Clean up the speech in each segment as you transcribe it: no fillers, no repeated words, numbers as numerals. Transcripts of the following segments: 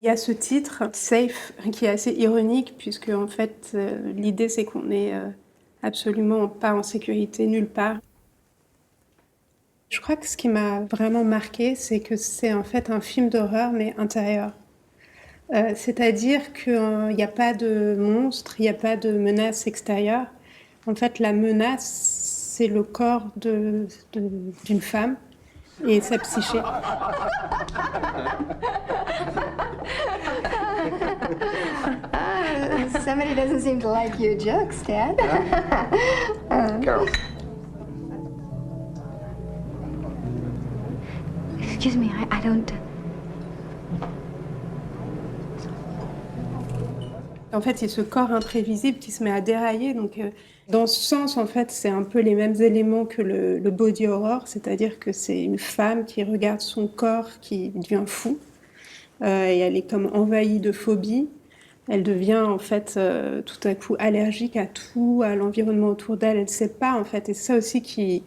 Il y a ce titre, Safe, qui est assez ironique puisque en fait, l'idée c'est qu'on n'est absolument pas en sécurité nulle part. Je crois que ce qui m'a vraiment marqué, c'est que c'est en fait un film d'horreur mais intérieur. C'est-à-dire qu'il n'y a pas de monstre, il n'y a pas de menace extérieure. En fait, la menace, c'est le corps d'une femme et sa psyché. Somebody doesn't seem to like your jokes, Dad. Carol. Excuse me, I don't. En fait, il y a ce corps imprévisible qui se met à dérailler. Donc, dans ce sens, en fait, c'est un peu les mêmes éléments que le body horror, c'est-à-dire que c'est une femme qui regarde son corps qui devient fou. Et elle est comme envahie de phobie. Elle devient en fait tout à coup allergique à tout, à l'environnement autour d'elle. Elle ne sait pas en fait. Et c'est ça aussi qui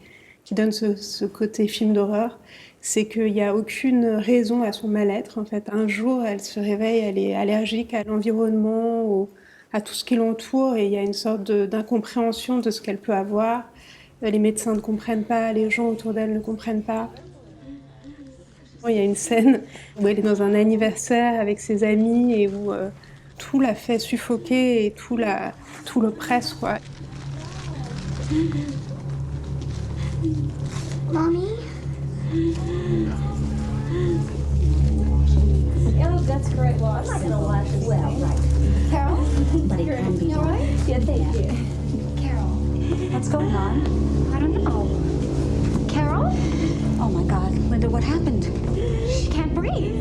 donne ce côté film d'horreur. C'est qu'il n'y a aucune raison à son mal-être. En fait, un jour, elle se réveille, elle est allergique à l'environnement, à tout ce qui l'entoure, et il y a une sorte d'incompréhension de ce qu'elle peut avoir. Les médecins ne comprennent pas, les gens autour d'elle ne comprennent pas. Il y a une scène où elle est dans un anniversaire avec ses amis et où tout la fait suffoquer et tout l'oppresse, quoi. Mommy? Oh, that's great. Well, I'm not gonna watch it. Well, right. Carol? But it can be You all done. right? Yeah, thank you. Carol? What's going on? I don't know. Carol? Oh my God, Linda, what happened? She can't breathe.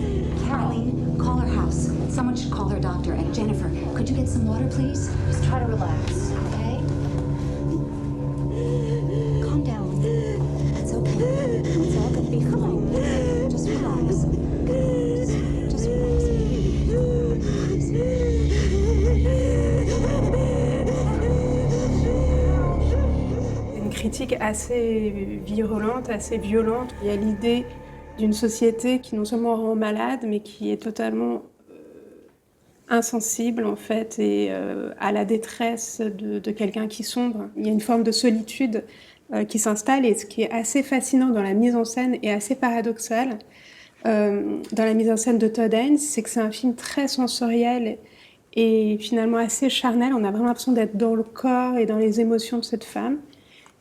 Caroline, call her house. Someone should call her doctor. And Jennifer, could you get some water, please? Just try to relax, okay? Calm down. It's okay. It's all gonna be fine. Just relax. Just relax. Une critique assez virulente, assez violente. Il y a l'idée d'une société qui non seulement rend malade, mais qui est totalement insensible en fait et à la détresse de quelqu'un qui sombre. Il y a une forme de solitude qui s'installe et ce qui est assez fascinant dans la mise en scène et assez paradoxal dans la mise en scène de Todd Haynes, c'est que c'est un film très sensoriel et finalement assez charnel. On a vraiment l'impression d'être dans le corps et dans les émotions de cette femme.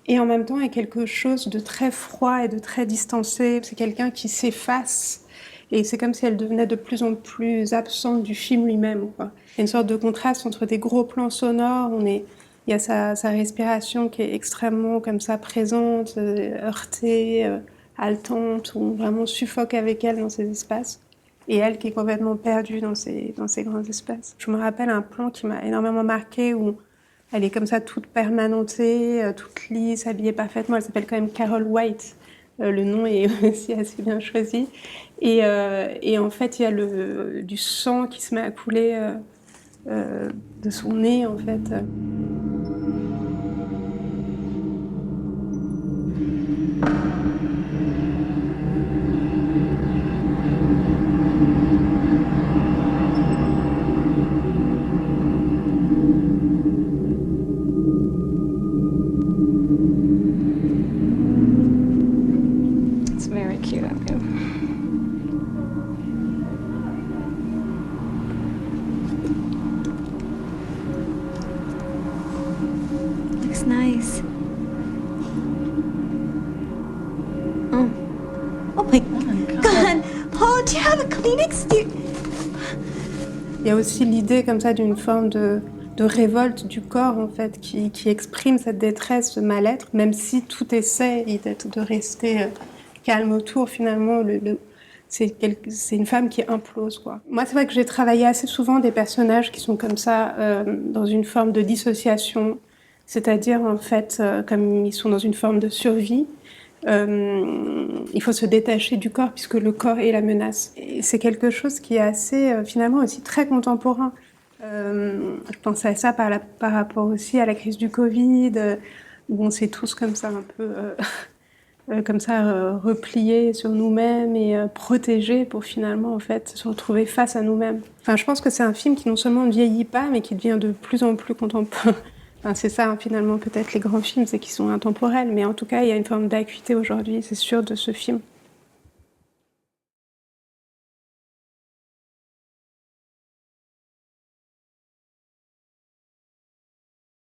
Et en même temps, il y a quelque chose de très froid et de très distancé. C'est quelqu'un qui s'efface. Et c'est comme si elle devenait de plus en plus absente du film lui-même, quoi. Il y a une sorte de contraste entre des gros plans sonores. Il y a sa respiration qui est extrêmement comme ça présente, heurtée, haletante, où on vraiment suffoque avec elle dans ces espaces. Et elle qui est complètement perdue dans ces grands espaces. Je me rappelle un plan qui m'a énormément marqué où elle est comme ça toute permanentée, toute lisse, habillée parfaitement. Elle s'appelle quand même Carol White. Le nom est aussi assez bien choisi. Et en fait, il y a du sang qui se met à couler de son nez, en fait. It's very cute of you. Looks nice. Oh. Oh my God. Oh, do you have a Kleenex? Il y a aussi l'idée comme ça d'une forme de révolte du corps, en fait, qui exprime cette détresse, ce mal-être, même si tout essaie de rester calme autour, finalement, c'est une femme qui implose, quoi. Moi, c'est vrai que j'ai travaillé assez souvent des personnages qui sont comme ça, dans une forme de dissociation, c'est-à-dire, en fait, comme ils sont dans une forme de survie, il faut se détacher du corps puisque le corps est la menace. Et c'est quelque chose qui est assez, finalement, aussi très contemporain. Je pensais à ça par rapport aussi à la crise du Covid, où on s'est tous comme ça un peu comme ça, repliés sur nous-mêmes et protégés pour finalement, en fait, se retrouver face à nous-mêmes. Enfin, je pense que c'est un film qui non seulement ne vieillit pas, mais qui devient de plus en plus contemporain. Enfin, c'est ça, hein, finalement, peut-être les grands films, c'est qu'ils sont intemporels, mais en tout cas, il y a une forme d'acuité aujourd'hui, c'est sûr, de ce film.